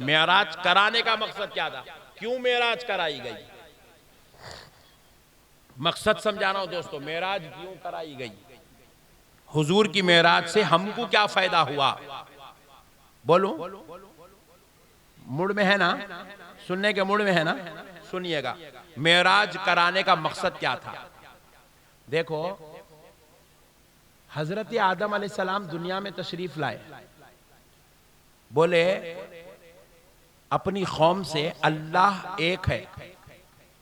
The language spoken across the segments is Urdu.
معراج کرانے کا مقصد کیا تھا؟ کیوں معراج کرائی گئی؟ مقصد سمجھانا ہو دوستو، معراج کیوں کرائی گئی؟ حضور کی معراج سے ہم کو کیا فائدہ ہوا؟ بولو، موڈ میں ہے نا؟ سننے کے موڈ میں ہے نا؟ سنیے گا، معراج کرانے کا مقصد کیا تھا؟ دیکھو، حضرت آدم علیہ السلام دنیا میں تشریف لائے، بولے اپنی قوم سے اللہ ایک ہے۔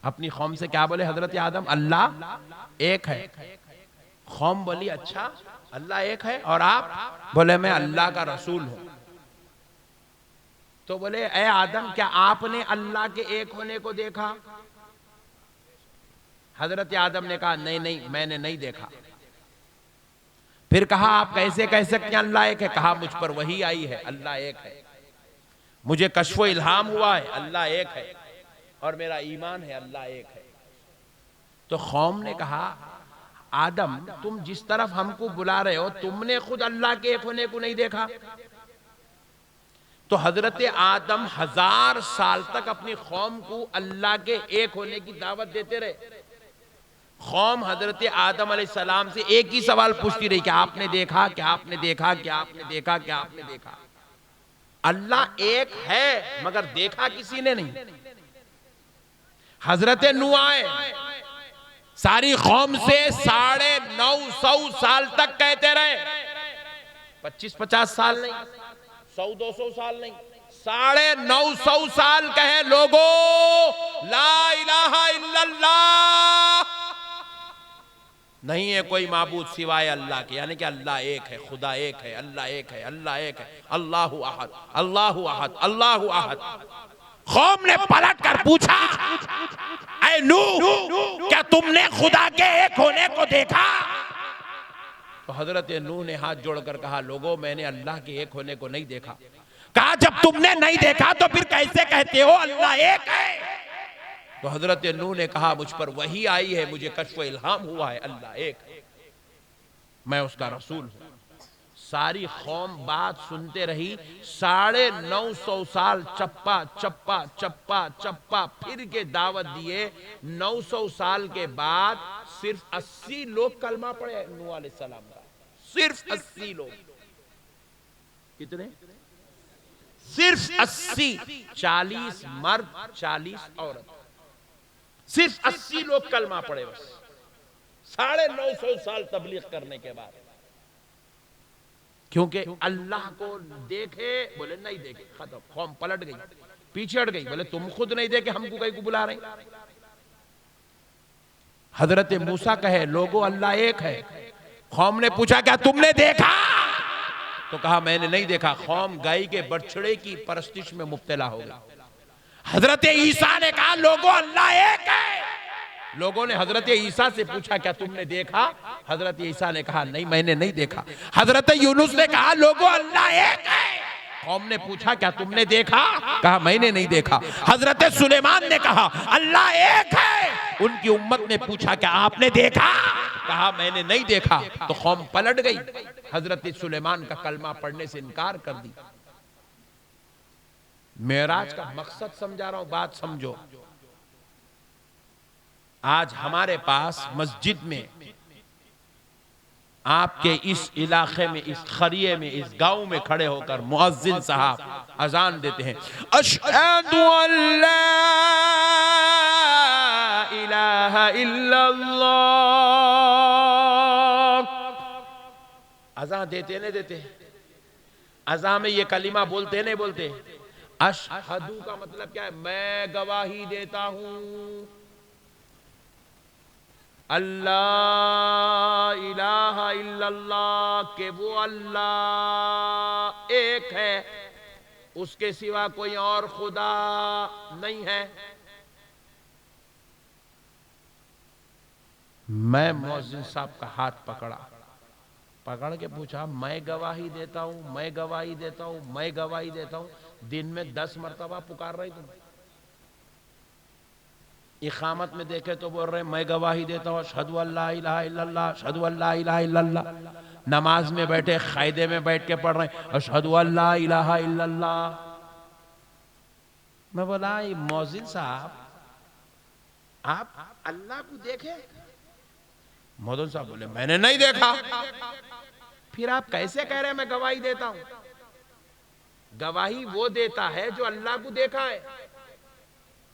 اپنی قوم سے کیا بولے حضرت آدم؟ اللہ ایک ہے۔ قوم بولی اچھا اللہ ایک ہے، اور آپ؟ بولے میں اللہ کا رسول ہوں۔ تو بولے اے آدم، کیا آپ نے اللہ کے ایک ہونے کو دیکھا؟ حضرت آدم نے کہا نہیں میں نے نہیں دیکھا۔ پھر کہا آپ کیسے کہہ سکتے ہیں اللہ ایک ہے؟ کہا مجھ پر وحی آئی ہے اللہ ایک ہے، مجھے کشف و الہام ہوا ہے اللہ ایک ہے، اور میرا ایمان ہے اللہ ایک ہے۔ تو قوم نے کہا آدم تم جس طرف ہم کو بلا رہے ہو، تم نے خود اللہ کے ایک ہونے کو نہیں دیکھا؟ تو حضرت آدم 1000 سال تک اپنی قوم کو اللہ کے ایک ہونے کی دعوت دیتے رہے۔ قوم حضرت آدم علیہ السلام سے ایک ہی سوال پوچھتی رہی کہ آپ نے دیکھا؟ کیا آپ نے دیکھا؟ کیا آپ نے دیکھا؟ کیا آپ نے دیکھا؟ اللہ ایک ہے مگر دیکھا کسی نے نہیں۔ حضرت نوح آئے، ساری قوم سے 950 سال تک کہتے رہے، 25-50 سال نہیں، 100-200 سال نہیں، 950 سال کہے لوگو لا الہ الا اللہ، نہیں ہے کوئی معبود سوائے اللہ کے، یعنی کہ اللہ ایک ہے، خدا ایک ہے، اللہ ایک ہے، اللہ ایک ہے، اللہ احد، اللہ احد، اللہ احد۔ قوم نے پلٹ کر پوچھا اے نوح، کیا تم نے خدا کے ایک ہونے کو دیکھا؟ تو حضرت نوح نے ہاتھ جوڑ کر کہا لوگو میں نے اللہ کے ایک ہونے کو نہیں دیکھا۔ کہا جب تم نے نہیں دیکھا تو پھر کیسے کہتے ہو اللہ ایک ہے؟ تو حضرت نوح نے کہا مجھ پر وحی آئی ہے، مجھے کشف و الہام ہوا ہے اللہ ایک ہے، میں اس کا رسول ہوں۔ ساری قوم بات سنتے رہی، 950 سال چپا چپا چپا چپا پھر کے دعوت دیے۔ 900 سال کے بعد صرف 80 لوگ کلمہ پڑھے نوح علیہ السلام کا، صرف 80 لوگ۔ کتنے؟ صرف 80، 40 مرد 40 عورت، صرف 80 لوگ کلمہ پڑھے بس 950 سال تبلیغ کرنے کے بعد۔ کیونکہ اللہ کو دیکھے، بولے نہیں دیکھے، ختم، قوم پلٹ گئی، پیچھے ہٹ گئی، بولے تم خود نہیں دیکھے ہم کو کہیں کو بلا رہے ہیں۔ حضرت موسیٰ کہے لوگو اللہ ایک ہے۔ قوم نے پوچھا کیا تم نے دیکھا؟ تو کہا میں نے نہیں دیکھا۔ قوم گائے کے بچڑے کی پرستش میں مبتلا ہو گئی۔ حضرت عیسیٰ نے کہا لوگو اللہ ایک ہے۔ لوگوں نے حضرت عیسیٰ سے پوچھا کیا تم نے دیکھا؟ حضرت عیسیٰ نے کہا نہیں میں نے نہیں دیکھا۔ حضرت یونس نے کہا لوگو اللہ ایک ہے۔ قوم نے پوچھا کیا تم نے دیکھا؟ کہا میں نے نہیں دیکھا۔ حضرت سلیمان نے کہا اللہ ایک ہے۔ ان کی امت نے پوچھا کیا آپ نے دیکھا؟ کہا میں نے نہیں دیکھا۔ تو قوم پلٹ گئی، حضرت سلیمان کا کلمہ پڑھنے سے انکار کر دی۔ معراج کا مقصد سمجھا رہا ہوں، بات سمجھو۔ آج ہمارے پاس مسجد میں، آپ کے اس علاقے میں، اس خریے میں، اس گاؤں میں کھڑے ہو کر مؤذن صاحب اذان دیتے ہیں، اشہد ان لا الہ الا اللہ۔ اذان دیتے نہیں دیتے؟ اذان میں یہ کلمہ بولتے نہیں بولتے؟ اشہدو کا مطلب کیا ہے؟ میں گواہی دیتا ہوں اللہ الہ الا اللہ، کہ وہ اللہ ایک ہے، اس کے سوا کوئی اور خدا نہیں ہے۔ میں مؤذن صاحب کا ہاتھ پکڑ کے پوچھا میں گواہی دیتا ہوں، میں گواہی دیتا ہوں، میں گواہی دیتا ہوں، دن میں 10 مرتبہ پکار رہی تم۔ اقامت میں دیکھے تو بول رہے میں گواہی دیتا ہوں اشہدو ان لا الہ الا اللہ، اشہدو ان لا الہ الا اللہ۔ نماز میں بیٹھے قاعدے میں بیٹھ کے پڑھ رہے ہیں اشہدو ان لا الہ الا اللہ۔ میں بولا یہ مؤذن صاحب آپ اللہ کو دیکھے؟ مؤذن صاحب بولے میں نے نہیں دیکھا۔ پھر آپ کیسے کہہ رہے ہیں میں گواہی دیتا ہوں؟ گواہی وہ دیتا ہے جو اللہ کو دیکھا ہے۔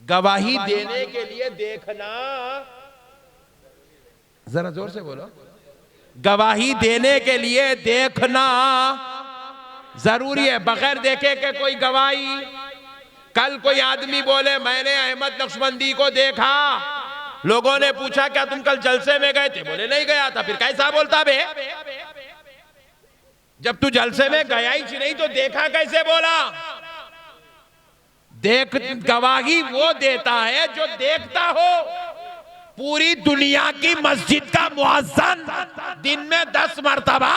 گواہی دینے کے لیے دیکھنا، ذرا زور سے بولو، گواہی دینے کے لیے دیکھنا ضروری ہے۔ بغیر دیکھے کہ کوئی گواہی، کل کوئی آدمی بولے میں نے احمد نقشبندی کو دیکھا، لوگوں نے پوچھا کیا تم کل جلسے میں گئے تھے؟ بولے نہیں گیا تھا۔ پھر کیسا بولتا بے؟ جب تو جلسے میں گیا ہی نہیں تو دیکھا کیسے بولا؟ گواہی وہ دیتا ہے جو دیکھتا ہو۔ پوری دنیا کی مسجد کا مؤذن دن میں 10 مرتبہ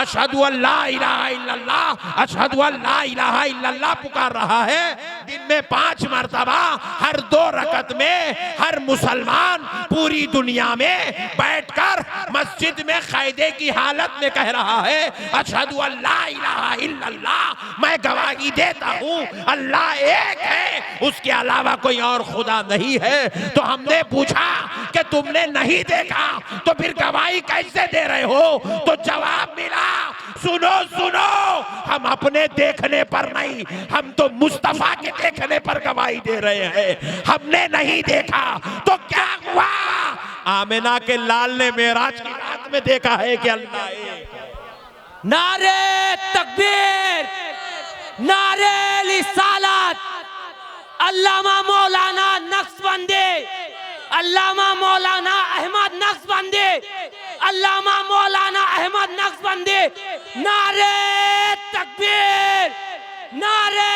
اشہد ان لا الہ الا اللہ، اشہد ان لا الہ الا اللہ پکار رہا ہے، دن میں 5 مرتبہ ہر 2 رکعت میں ہر مسلمان پوری دنیا میں بیٹھ کر مسجد میں قاعدے کی حالت میں کہہ رہا ہے اشہد ان لا الہ الا اللہ، میں گواہی دیتا ہوں اللہ ایک ہے، اس کے علاوہ کوئی اور خدا نہیں ہے۔ تو ہم نے پوچھا کہ تم نے نہیں دیکھا تو پھر گواہی کیسے دے رہے ہو؟ تو جواب ملا سنو سنو، ہم اپنے دیکھنے پر نہیں، ہم تو مصطفیٰ کے دیکھنے پر گواہی دے رہے ہیں۔ ہم نے نہیں دیکھا تو کیا ہوا؟ آمنہ کے لال نے معراج کی رات میں دیکھا ہے کہ اللہ ایک ہے۔ نعرہ تکبیر، نعرہ رسالت۔ علامہ مولانا نقشبندی، علامہ مولانا احمد نقشبندی، علامہ مولانا احمد نقشبندی، نعرہ تکبیر، نعرہ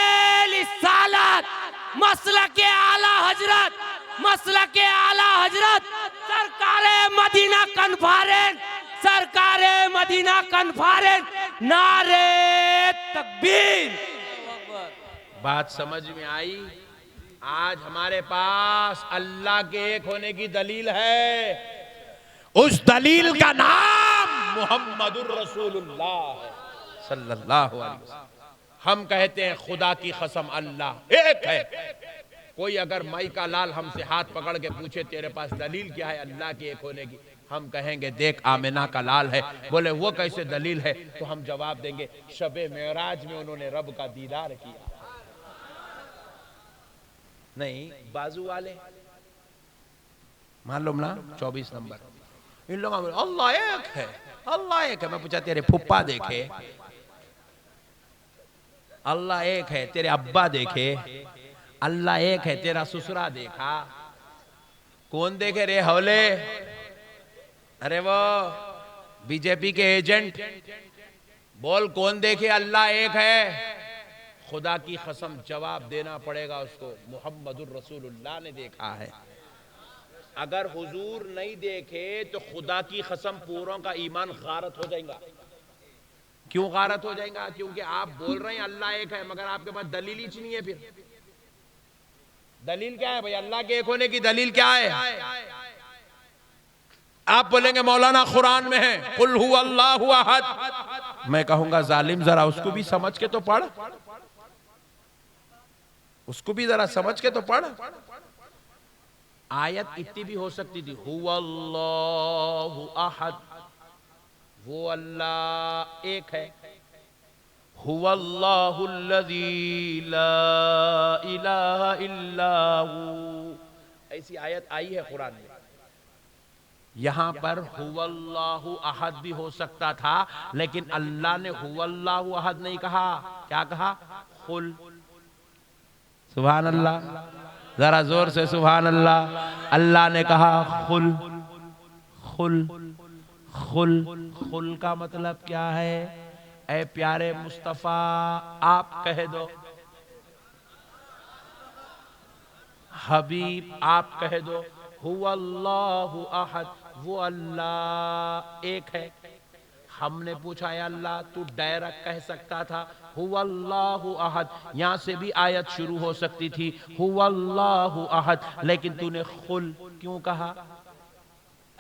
رسالت، مسلک اعلیٰ حضرت، مسلک اعلیٰ حضرت سرکار مدینہ کنفارنس، سرکار مدینہ کنفارنس، نعرہ تکبیر۔ بات سمجھ میں آئی؟ آج ہمارے پاس اللہ کے ایک ہونے کی دلیل ہے، اس دلیل کا نام محمد الرسول اللہ صلی اللہ علیہ وسلم۔ ہم کہتے ہیں خدا کی قسم اللہ ایک ہے۔ کوئی اگر مائی کا لال ہم سے ہاتھ پکڑ کے پوچھے تیرے پاس دلیل کیا ہے اللہ کے ایک ہونے کی، ہم کہیں گے دیکھ آمنہ کا لال ہے۔ بولے وہ کیسے دلیل ہے؟ تو ہم جواب دیں گے شب معراج میں انہوں نے رب کا دیدار کیا۔ نہیں بازو والے معلوم نا 24 نمبر ان لوگوں میں اللہ ایک ہے، اللہ ایک ہے۔ میں پوچھا تیرے پھپا دیکھے؟ اللہ ایک ہے۔ تیرے ابا دیکھے؟ اللہ ایک ہے۔ تیرا سسرا دیکھا؟ کون دیکھے رے ہولے؟ ارے وہ بی جے پی کے ایجنٹ بول کون دیکھے اللہ ایک ہے؟ خدا کی قسم جواب دینا پڑے گا اس کو، محمد الرسول اللہ نے دیکھا ہے۔ اگر حضور نہیں دیکھے تو خدا کی قسم پوروں کا ایمان غارت ہو جائیں گا۔ کیوں غارت ہو جائیں گا؟ کیونکہ آپ بول رہے ہیں اللہ ایک ہے مگر آپ کے پاس دلیل ہی نہیں ہے۔ پھر دلیل کیا ہے بھائی؟ اللہ کے ایک ہونے کی دلیل کیا ہے؟ آپ بولیں گے مولانا قرآن میں ہے قل هو اللہ احد، میں کہوں گا ظالم ذرا اس کو بھی سمجھ کے تو پڑھ، اس کو بھی ذرا سمجھ کے تو پڑھ۔ آیت اتنی بھی ہو سکتی تھی هو اللہ احد، وہ اللہ ایک ہے، هو اللہ الذی لا الہ الا ہو، ایسی آیت آئی ہے قرآن میں۔ یہاں پر هو اللہ احد بھی ہو سکتا تھا لیکن اللہ نے هو اللہ احد نہیں کہا، کیا کہا؟ قل۔ سبحان اللہ، ذرا زور سے سبحان اللہ۔ اللہ نے کہا قل، قل، قل، قل کا مطلب کیا ہے؟ اے پیارے مصطفیٰ آپ کہہ دو، حبیب آپ کہہ دو هو اللہ احد، وہ اللہ ایک ہے۔ ہم نے پوچھا اے اللہ تو ڈائریکٹ کہہ سکتا تھا هو اللہ احد، یہاں سے بھی آیت شروع ہو سکتی تھی هو اللہ احد، لیکن تو نے قل کیوں کہا؟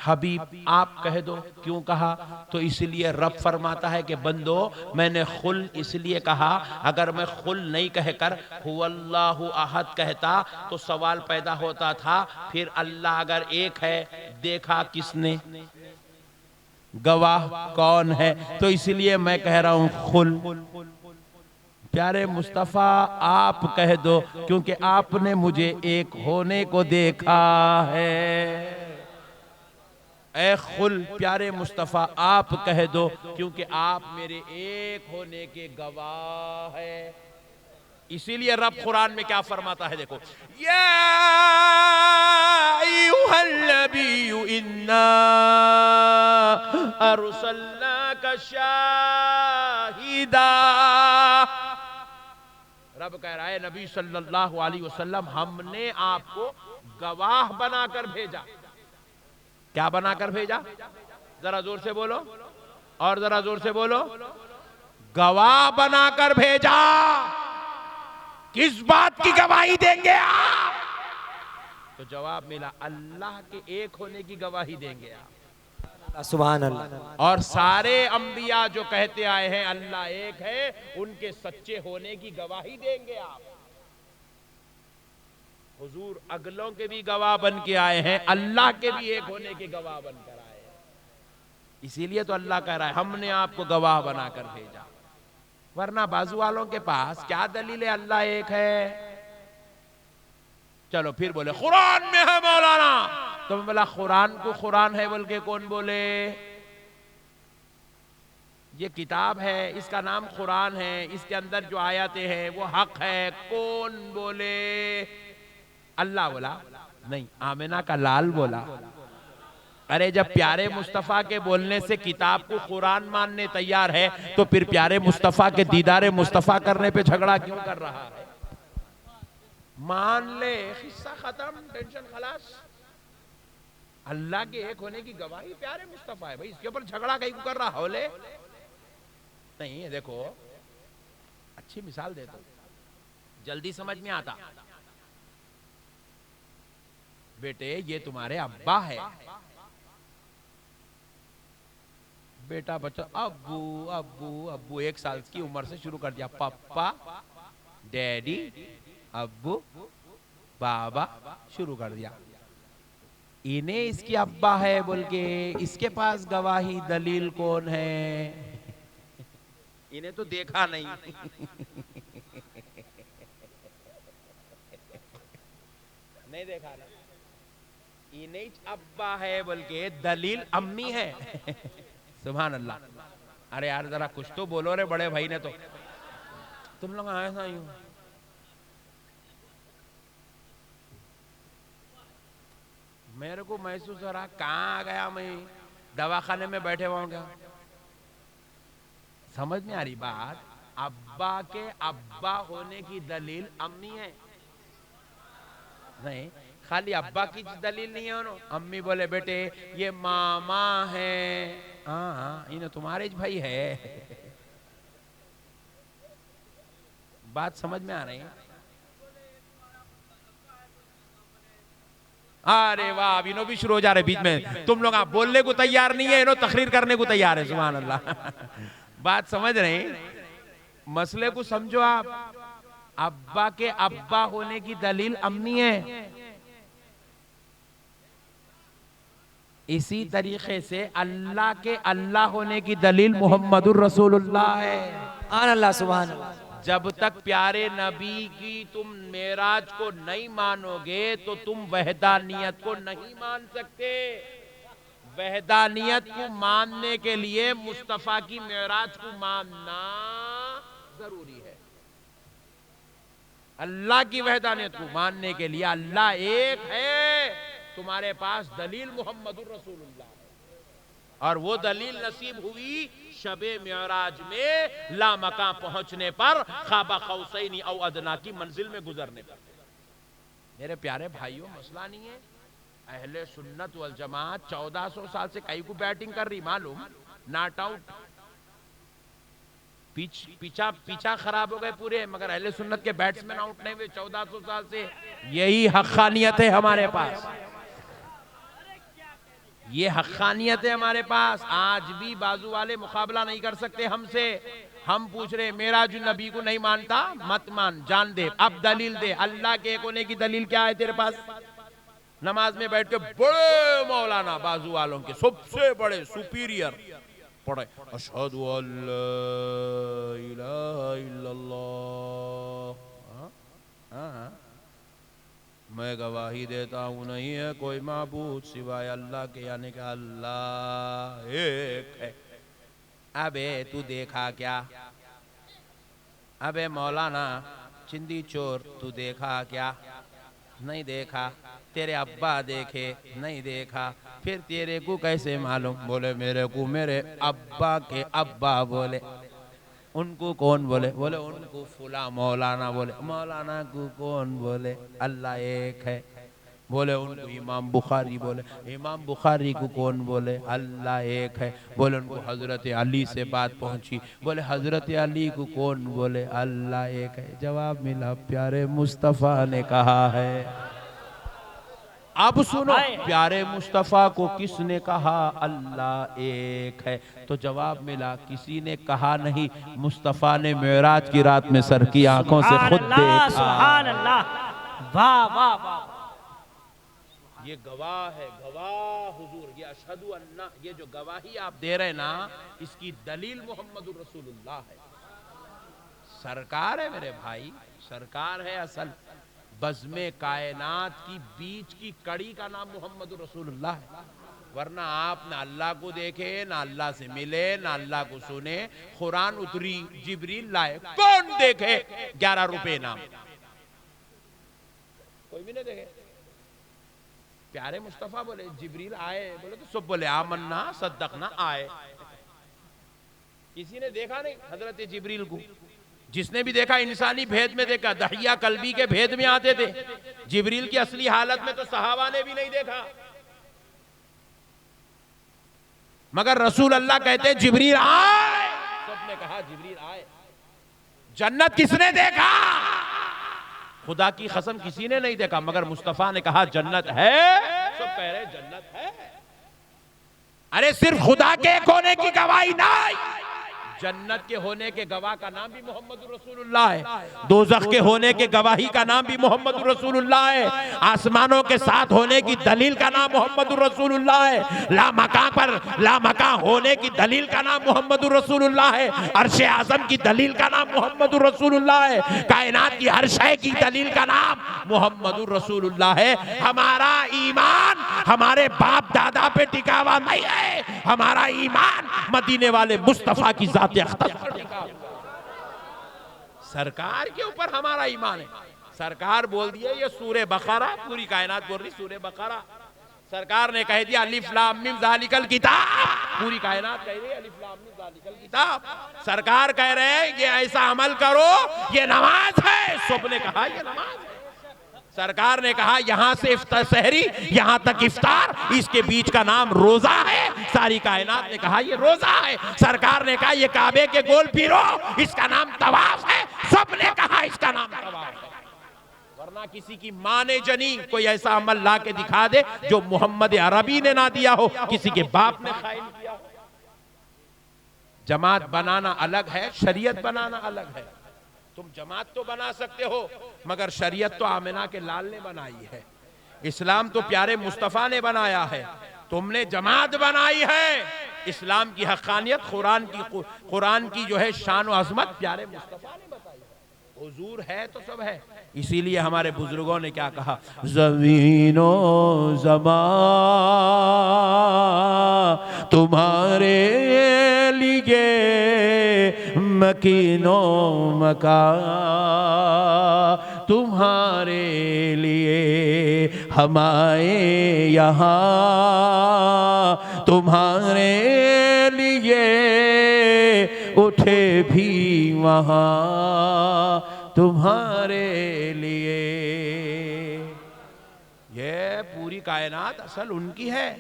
حبیب آپ کہہ دو. کیوں کہا؟ تو اس لیے رب فرماتا ہے کہ بندو میں نے خل اس لیے کہا، اگر میں خل نہیں کہہ کر هو اللہ احد کہتا تو سوال پیدا ہوتا تھا پھر اللہ اگر ایک ہے دیکھا کس نے، گواہ کون ہے؟ تو اس لیے میں کہہ رہا ہوں خل. پیارے مصطفیٰ آپ کہہ دو کیونکہ آپ نے مجھے ایک ہونے کو دیکھا ہے. اے خل پیارے مصطفیٰ آپ کہہ دو کیونکہ آپ میرے ایک ہونے کے گواہ ہے. اسی لیے رب قرآن میں کیا فرماتا ہے دیکھو، یا ایوہا النبی انا ارسلناک شاہدا. رب کہہ رہا ہے نبی صلی اللہ علیہ وسلم ہم نے آپ کو گواہ بنا کر بھیجا. کیا بنا کر بھیجا؟ ذرا زور سے بولو اور ذرا زور سے بولو. گواہ بنا کر بھیجا. کس بات کی گواہی دیں گے آپ؟ تو جواب ملا اللہ کے ایک ہونے کی گواہی دیں گے آپ. سبحان اللہ. اور سارے انبیاء جو کہتے آئے ہیں اللہ ایک ہے ان کے سچے ہونے کی گواہی دیں گے آپ. حضور اگلوں کے بھی گواہ بن کے آئے ہیں، اللہ کے بھی ایک ہونے کے گواہ بن کر آئے ہیں. اسی لیے تو اللہ کہہ رہا ہے ہم نے آپ کو گواہ بنا کر بھیجا. ورنہ بازو والوں کے پاس کیا دلیل ہے اللہ ایک ہے؟ چلو پھر بولے قرآن میں ہے مولانا. تو میں بولا قرآن کو قرآن ہے بول کے کون بولے؟ یہ کتاب ہے، اس کا نام قرآن ہے، اس کے اندر جو آیاتیں ہیں وہ حق ہے، کون بولے؟ اللہ بولا نہیں، آمنہ کا لال بولا. ارے جب پیارے مصطفیٰ کے بولنے سے کتاب کو قرآن ماننے تیار ہے تو پھر پیارے مصطفیٰ کے دیدار مصطفیٰ کرنے پہ جھگڑا کیوں کر رہا ہے؟ مان لے، قصہ ختم، ٹینشن خلاص. اللہ کے ایک ہونے کی گواہی پیارے مصطفیٰ ہے بھائی، اس کے اوپر جھگڑا کہیں کر رہا ہو لے نہیں. دیکھو اچھی مثال دیتا ہوں جلدی سمجھ میں آتا. بیٹے یہ تمہارے ابا ہے. بیٹا بچہ ابو ابو ابو 1 سال کی عمر سے شروع کر دیا، پپا ڈیڈی ابو بابا شروع کر دیا. انہیں اس کی ابا ہے بول کے اس کے پاس گواہی دلیل کون ہے؟ انہیں تو دیکھا نہیں. نہیں دیکھا نا. انہیں ابا ہے بول کے دلیل امی ہے. سبحان اللہ. ارے یار ذرا کچھ تو بولو رے بڑے بھائی نے. تو تم لوگ ایسا ہی ہو. میرے کو محسوس ہو رہا کہاں آ گیا میں، دواخانے میں بیٹھے ہوں گا. سمجھ میں آ رہی بات؟ ابا کے ابا ہونے کی دلیل امی ہے. نہیں خالی ابا کی دلیل نہیں ہے. امی بولے بیٹے یہ ماما ہے. ہاں انہیں تمہارے بھائی ہے. بات سمجھ میں آ رہی ہے؟ ارے واہ اب انہوں بھی شروع ہو جا رہے بیچ میں. تم لوگ آپ بولنے کو تیار نہیں ہے، انہوں تقریر کرنے کو تیار ہے. سبحان اللہ. بات سمجھ رہے ہیں؟ مسئلے کو سمجھو آپ. ابا کے ابا ہونے کی دلیل امی ہے. اسی طریقے سے اللہ کے اللہ ہونے کی دلیل محمد الرسول اللہ ہے. سبحان اللہ. سبحان اللہ. جب تک پیارے نبی کی تم معراج کو نہیں مانو گے تو تم وحدانیت کو نہیں مان سکتے. وحدانیت کو ماننے کے لیے مصطفیٰ کی معراج کو ماننا ضروری ہے. اللہ کی وحدانیت کو ماننے کے لیے اللہ ایک ہے. تمہارے پاس دلیل محمد الرسول اللہ ہے، اور وہ دلیل نصیب ہوئی شب معراج میں لامکان پہنچنے پر، خواب قوسین او ادنا کی منزل میں گزرنے پر. میرے پیارے بھائیوں مسئلہ نہیں ہے. اہل سنت والجماعت 1400 سال سے کئی کو بیٹنگ کر رہی، معلوم ناٹ آؤٹ. پیچھا خراب ہو گئے پورے، مگر اہل سنت کے بیٹسمن آؤٹ نہیں ہوئے 1400 سال سے. یہی حقانیت ہے ہمارے پاس. یہ حقانیت ہے ہمارے پاس. آج بھی بازو والے مقابلہ نہیں کر سکتے ہم سے. ہم پوچھ رہے میرا جو نبی کو نہیں مانتا مت مان, جان دے. اب دلیل دے, اللہ کے ایک ہونے کی دلیل کیا ہے تیرے پاس؟ نماز میں بیٹھ کے بڑے مولانا بازو والوں کے سب سے بڑے سپیریئر پڑھے اشہد ان لا الہ الا اللہ, میں گواہی دیتا ہوں نہیں ہے کوئی معبود سوائے اللہ کے, یعنی کہ اللہ ایک ہے. ابے تو دیکھا کیا؟ ابے مولانا چندی چور تو دیکھا کیا؟ نہیں دیکھا. تیرے ابا دیکھے؟ نہیں دیکھا. پھر تیرے کو کیسے معلوم؟ بولے میرے کو میرے ابا کے ابا بولے. ان کو کون بولے؟ بولے ان کو فلاں مولانا بولے. مولانا کو کون بولے؟ اللہ ایک ہے. بولے ان کو امام بخاری بولے. امام بخاری کو کون بولے؟ اللہ ایک ہے. بولے ان کو حضرت علی سے بات پہنچی. بولے حضرت علی کو کون بولے؟ اللہ ایک ہے. جواب ملا, پیارے مصطفیٰ نے کہا ہے. اب سنو, پیارے مصطفیٰ کو کس نے کہا؟ اللہ ایک ہے. تو جواب ملا, کسی نے کہا نہیں, مصطفیٰ نے معراج کی رات میں سر کی آنکھوں سے خود دیکھا. سبحان اللہ, واہ واہ واہ. یہ گواہ ہے, گواہ حضور. یہ اشہدو ان, یہ جو گواہی آپ دے رہے نا, اس کی دلیل محمد رسول اللہ ہے. سرکار ہے میرے بھائی, سرکار ہے اصل. بزم کائنات کی بیچ کی کڑی کا نام محمد رسول اللہ ہے. ورنہ آپ نہ اللہ کو دیکھے, نہ اللہ سے ملے, نہ اللہ کو سنے. قرآن اتری, جبریل لائے, کون دیکھے؟ 11 روپے نام, کوئی بھی نہیں دیکھے. پیارے مصطفیٰ بولے جبریل آئے, بولے تو سب بولے آمنا صدقنا آئے. کسی نے دیکھا نہیں حضرت جبریل کو. جس نے بھی دیکھا انسانی بھید میں دیکھا, دحیہ قلبی کے بھید میں آتے تھے. جبریل کی اصلی حالت میں تو صحابہ نے بھی نہیں دیکھا. مگر رسول اللہ کہتے ہیں جبریل آئے. سب نے کہا جبریل آئے. جنت کس نے دیکھا؟ خدا کی قسم کسی نے نہیں دیکھا, مگر مصطفیٰ نے کہا جنت ہے. سب کہہ رہے جنت ہے. ارے صرف خدا کے ایک ہونے کی گواہی نہیں, جنت کے ہونے کے گواہ کا نام بھی محمد رسول اللہ ہے. دوزخ کے ہونے کے گواہی کا نام بھی محمد رسول اللہ ہے. آسمانوں کے ساتھ ہونے کی دلیل کا نام محمد رسول اللہ ہے. لامکان پر لامکان ہونے کی دلیل کا نام محمد رسول اللہ ہے. عرش اعظم کی دلیل کا نام محمد رسول اللہ ہے. کائنات کی ہر شے کی دلیل کا نام محمد رسول اللہ ہے. ہمارا ایمان ہمارے باپ دادا پہ ٹکا ہوا نہیں ہے. ہمارا ایمان مدینے والے مصطفیٰ کی ذات سرکار کے اوپر ہمارا ایمان ہے. سرکار بول دیا یہ سورہ بقرہ, پوری کائنات بول رہی سورہ بقرہ. سرکار نے کہہ دیا الف لام میم ذالک الکتاب, پوری کائنات کہہ رہی ہے الف لام میم ذالک الکتاب. سرکار کہہ رہے ہیں یہ ایسا عمل کرو, یہ نماز ہے. سب نے کہا یہ نماز ہے. سرکار نے کہا یہاں سے سحری یہاں تک افطار, اس کے بیچ کا نام روزہ ہے. ساری کائنات نے کہا یہ روزہ ہے. سرکار نے کہا یہ کعبے کے گول پھرو, اس کا نام طواف ہے. سب نے کہا اس کا نام طواف ہے. ورنہ کسی کی ماں نے جنی کوئی ایسا عمل لا کے دکھا دے جو محمد عربی نے نہ دیا ہو, کسی کے باپ نے قائم کیا ہو. جماعت بنانا الگ ہے, شریعت بنانا الگ ہے. تم جماعت تو بنا سکتے ہو, مگر شریعت تو آمنہ کے لال نے بنائی ہے. اسلام تو پیارے مصطفیٰ نے بنایا ہے. تم نے جماعت بنائی ہے. اسلام کی حقانیت, قرآن کی جو ہے شان و عظمت پیارے مصطفیٰ نے بتائی ہے. حضور ہے تو سب ہے. اسی لیے ہمارے بزرگوں نے کیا کہا, زمین و زمان تمہارے لیے, مکین و مکان تمہارے لیے, ہم آئے یہاں تمہارے لیے, اٹھے بھی وہاں تمہارے لیے. یہ پوری کائنات اصل ان کی ہے.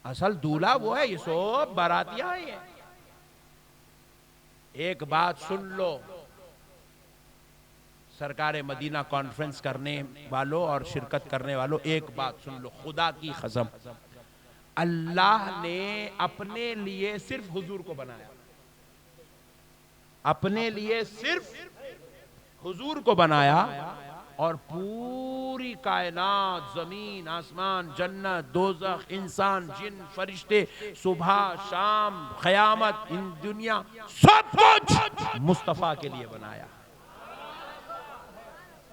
اصل دولہا وہ ہے, یہ سب براتیاں ہیں. ایک بات سن لو, سرکار مدینہ کانفرنس کرنے والوں اور شرکت کرنے والوں, ایک بات سن لو خدا کی قسم, اللہ نے اپنے لیے صرف حضور کو بنایا، اپنے لیے صرف حضور کو بنایا، اور پوری کائنات، زمین، آسمان، جنت، دوزخ، انسان، جن، فرشتے، صبح، شام، قیامت، ان دنیا، سب کچھ مصطفیٰ کے لیے بنایا۔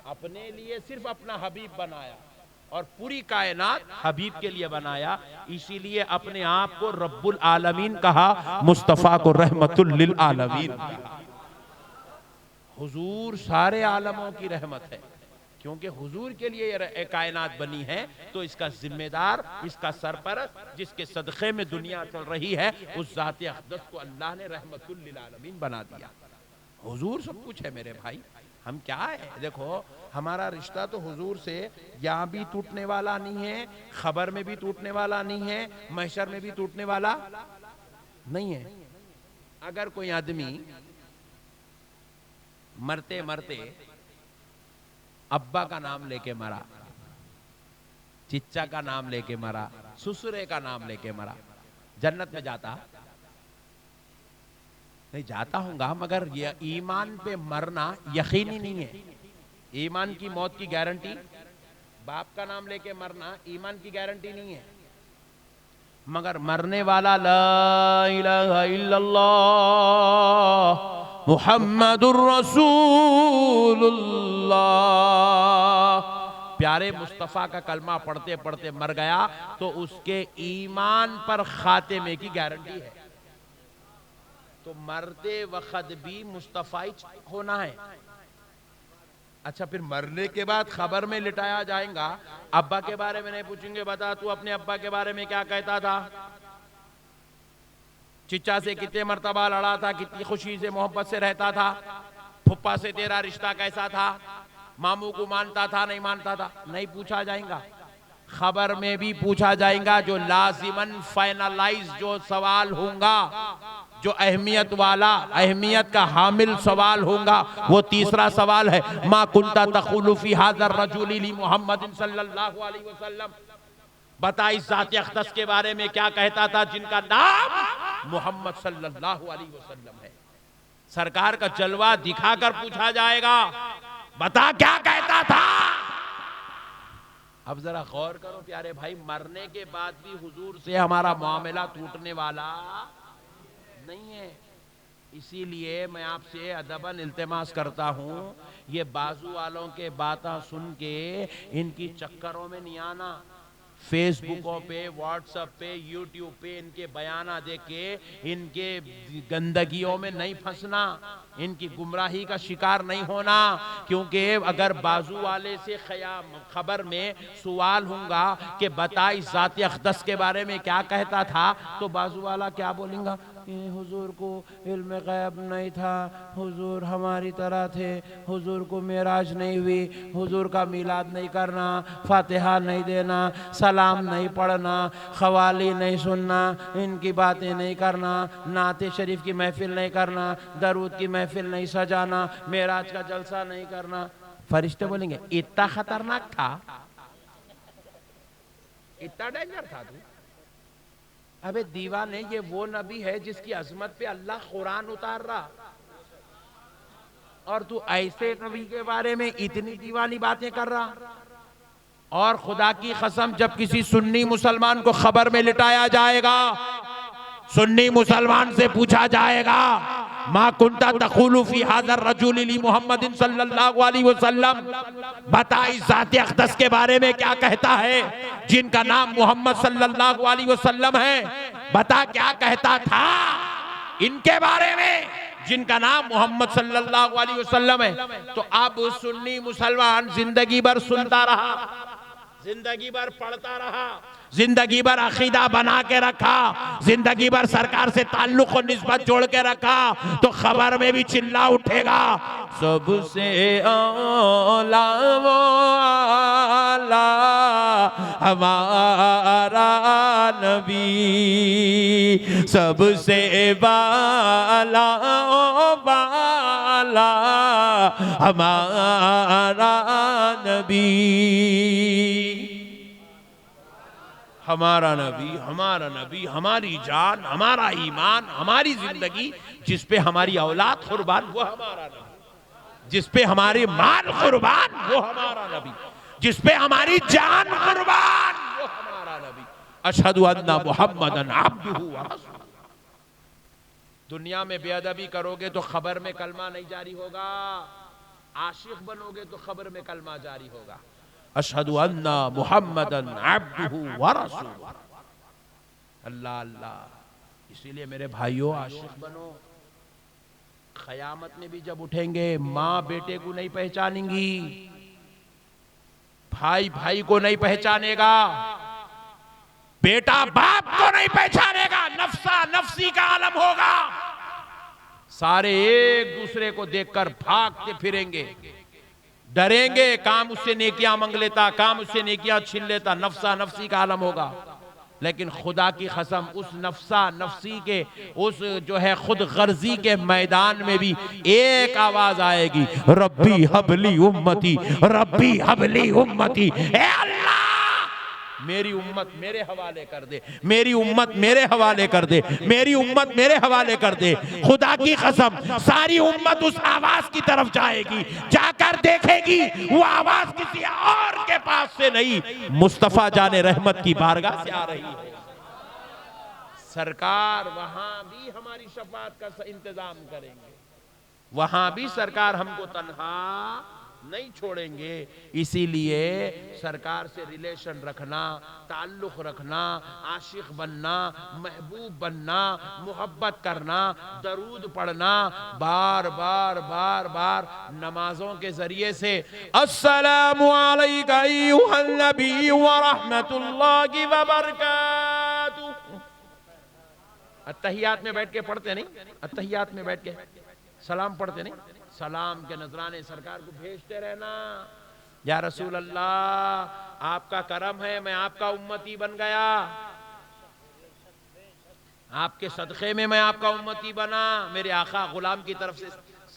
اپنے لیے صرف اپنا حبیب بنایا اور پوری کائنات حبیب کے لیے بنایا، اسی لیے اپنے آپ کو رب العالمین کہا، مصطفیٰ کو رحمت للعالمین کہا۔ حضور سارے عالموں کی رحمت ہے، کیونکہ حضور کے لیے یہ کائنات بنی ہے، تو اس کا ذمہ دار، اس کا سرپرست، جس کے صدقے میں دنیا چل رہی ہے، اس ذات اقدس کو اللہ نے رحمت للعالمین بنا دیا۔ حضور سب کچھ ہے میرے بھائی، ہم کیا ہے؟ دیکھو ہمارا رشتہ تو حضور سے یہاں بھی ٹوٹنے والا نہیں ہے، خبر میں بھی ٹوٹنے والا نہیں ہے، محشر میں بھی ٹوٹنے والا نہیں ہے۔ اگر کوئی آدمی مرتے مرتے ابا کا نام لے کے مرا، چچا کا نام لے کے مرا، سسرے کا نام لے کے مرا، جنت میں جاتا نہیں؟ جاتا ہوں گا، مگر یہ ایمان پہ مرنا یقینی نہیں ہے۔ ایمان کی موت کی گارنٹی، باپ کا نام لے کے مرنا ایمان کی گارنٹی نہیں ہے، مگر مرنے والا لا الہ الا اللہ محمد الرسول اللہ، پیارے مصطفیٰ کا کلمہ پڑھتے پڑھتے مر گیا تو اس کے ایمان پر خاتمے کی گارنٹی ہے۔ تو مرتے وقت بھی مصطفیٰ ہونا ہے۔ اچھا، پھر مرنے کے بعد خبر میں لٹایا جائیں گا، ابا کے بارے میں نہیں پوچھیں گے، بتا تو اپنے ابا کے بارے میں کیا کہتا تھا، چچا سے کتنے مرتبہ لڑا تھا، کتنی خوشی سے محبت سے رہتا تھا، پھپھا سے تیرا رشتہ کیسا تھا، ماموں کو مانتا تھا نہیں مانتا تھا، نہیں پوچھا جائیں گا۔ خبر میں بھی پوچھا جائیں گا، جو لازماً فائنلائز جو سوال ہوں گا، جو اہمیت والا، اہمیت کا حامل سوال ہوں گا، وہ تیسرا سوال ہے، ما کنت تقول فی ھذا الرجل محمد صلی اللہ علیہ وسلم، بتا اس ذات اقدس کے بارے میں کیا کہتا تھا جن کا نام محمد صلی اللہ علیہ وسلم ہے۔ سرکار کا جلوہ دکھا کر پوچھا جائے گا، بتا کیا کہتا تھا۔ اب ذرا غور کرو پیارے بھائی، مرنے کے بعد بھی حضور سے ہمارا معاملہ ٹوٹنے والا نہیں ہے۔ اسی لیے میں آپ سے ادباً التماس کرتا ہوں، یہ بازو والوں کے باتاں سن کے ان کی چکروں میں نہیں آنا، فیس بکوں پہ، واٹس ایپ پہ، یوٹیوب پہ ان کے بیانہ دیکھ کے ان کے گندگیوں میں نہیں پھنسنا، ان کی گمراہی کا شکار نہیں ہونا، کیونکہ اگر بازو والے سے خبر میں سوال ہوں گا کہ بتا اس ذات اقدس کے بارے میں کیا کہتا تھا، تو بازو والا کیا بولیں گا، حضور کو علم غیب نہیں تھا، حضور ہماری طرح تھے، حضور کو معراج نہیں ہوئی، حضور کا میلاد نہیں کرنا، فاتحہ نہیں دینا، سلام نہیں پڑھنا، قوالی نہیں سننا، ان کی باتیں نہیں کرنا، نعت شریف کی محفل نہیں کرنا، درود کی محفل نہیں سجانا، معراج کا جلسہ نہیں کرنا۔ فرشتے بولیں گے اتنا خطرناک تھا، اتنا ڈینجر تھا تو؟ ابے دیوانے، یہ وہ نبی ہے جس کی عظمت پہ اللہ قرآن اتار رہا، اور تو ایسے نبی کے بارے میں اتنی دیوانی باتیں کر رہا۔ اور خدا کی قسم، جب کسی سنی مسلمان کو خبر میں لٹایا جائے گا، سنی مسلمان سے پوچھا جائے گا، ما کنت تقول فی ھذا الرجل محمد صلی اللہ علیہ وسلم، بتا اس ذات اقدس کے بارے میں کیا کہتا ہے جن کا نام محمد صلی اللہ علیہ وسلم ہے، بتا کیا کہتا تھا ان کے بارے میں جن کا نام محمد صلی اللہ علیہ وسلم ہے۔ تو اب سنی مسلمان زندگی بھر سنتا رہا، زندگی بھر پڑھتا رہا، زندگی بھر عقیدہ بنا کے رکھا، زندگی بھر سرکار سے تعلق و نسبت جوڑ کے رکھا، تو خبر میں بھی چلا اٹھے گا، سب سے اولا وہ آلہ ہمارا نبی، سب سے بالا بالا ہمارا نبی۔ ہمارا نبی ہماری جان، ہمارا ایمان، ہماری زندگی، جس پہ ہماری اولاد قربان وہ ہمارا نبی، جس پہ ہماری مال قربان وہ ہمارا نبی، جس پہ ہماری جان قربان وہ ہمارا نبی۔ اشہد ان محمدا عبدہ ورسولہ۔ دنیا میں بے ادبی کرو گے تو خبر میں کلمہ نہیں جاری ہوگا، عاشق بنو گے تو خبر میں کلمہ جاری ہوگا۔ اشہد ان محمدا عبدہ ورسولہ۔ اللہ اللہ، اسی لیے میرے بھائیوں عاشق بنو۔ قیامت میں بھی جب اٹھیں گے ماں بیٹے کو نہیں پہچانیں گی، بھائی بھائی کو نہیں پہچانے گا، بیٹا باپ کو نہیں پہچانے گا، نفسا نفسی کا عالم ہوگا۔ سارے ایک دوسرے کو دیکھ کر بھاگتے پھریں گے، ڈریں گے، کام اس سے نیکیاں منگ لیتا، کام اس سے نیکیاں چھین لیتا، نفسا نفسی کا عالم ہوگا۔ لیکن خدا کی قسم اس نفسا نفسی کے، اس جو ہے خود غرضی کے میدان میں بھی ایک آواز آئے گی، ربی حب لی امتی، ربی حب لی امتی، اے اللہ میری امت میرے حوالے کر دے، میری امت میرے حوالے کر دے، میری امت میرے حوالے کر دے۔ خدا کی قسم ساری امت اس آواز کی طرف جائے گی، جا کر دیکھے گی وہ آواز کسی اور کے پاس سے نہیں، مصطفیٰ جان رحمت کی بارگاہ سے آ رہی ہے۔ سرکار وہاں بھی ہماری شفاعت کا انتظام کریں گے، وہاں بھی سرکار ہم کو تنہا نہیں چھوڑیں گے۔ اسی لیے سرکار سے ریلیشن رکھنا، تعلق رکھنا، عاشق بننا، محبوب بننا، محبت کرنا، درود پڑھنا، بار بار بار بار نمازوں کے ذریعے سے السلام علیکہ ایھا النبی ورحمت اللہ وبرکاتہ۔ اتحیات میں بیٹھ کے پڑھتے نہیں، اتحیات میں بیٹھ کے سلام پڑھتے نہیں، سلام کے نذرانے سرکار کو بھیجتے رہنا۔ یا رسول اللہ آپ کا کرم ہے میں آپ کا امتی بن گیا، آپ کے صدقے میں آپ کا امتی بنا۔ میرے آقا غلام کی طرف سے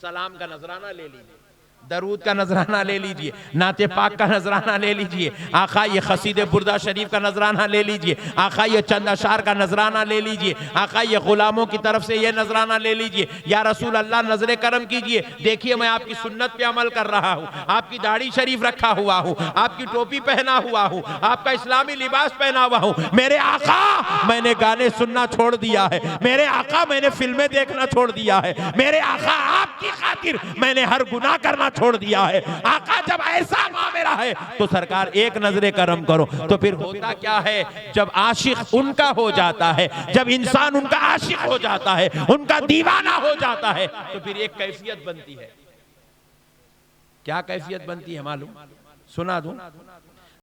سلام کا نذرانہ لے لیجئے، درود کا نذرانہ لے لیجئے، نعت پاک کا نذرانہ لے لیجئے، آقا یہ قصید بردہ شریف کا نذرانہ لے لیجئے، آقا یہ چند اشعار کا نذرانہ لے لیجئے، آقا یہ غلاموں کی طرف سے یہ نذرانہ لے لیجئے۔ یا رسول اللہ نظر کرم کیجئے، دیکھیے میں آپ کی سنت پہ عمل کر رہا ہوں، آپ کی داڑھی شریف رکھا ہوا ہوں، آپ کی ٹوپی پہنا ہوا ہوں، آپ کا اسلامی لباس پہنا ہوا ہوں۔ میرے آقا میں نے گانے سننا چھوڑ دیا ہے، میرے آقا میں نے فلمیں دیکھنا چھوڑ دیا ہے، میرے آقا آپ کی خاطر میں نے ہر گناہ کرنا چھوڑ دیا ہے۔ آقا جب ایسا معاملہ ہے تو سرکار ایک نظر کرم کرو۔ تو پھر ہوتا کیا ہے جب عاشق ان کا ہو جاتا ہے، جب انسان ان کا عاشق ہو جاتا ہے، ان کا دیوانہ ہو جاتا ہے، تو پھر ایک کیفیت بنتی ہے۔ کیا کیفیت بنتی ہے معلوم؟ سنا دوں،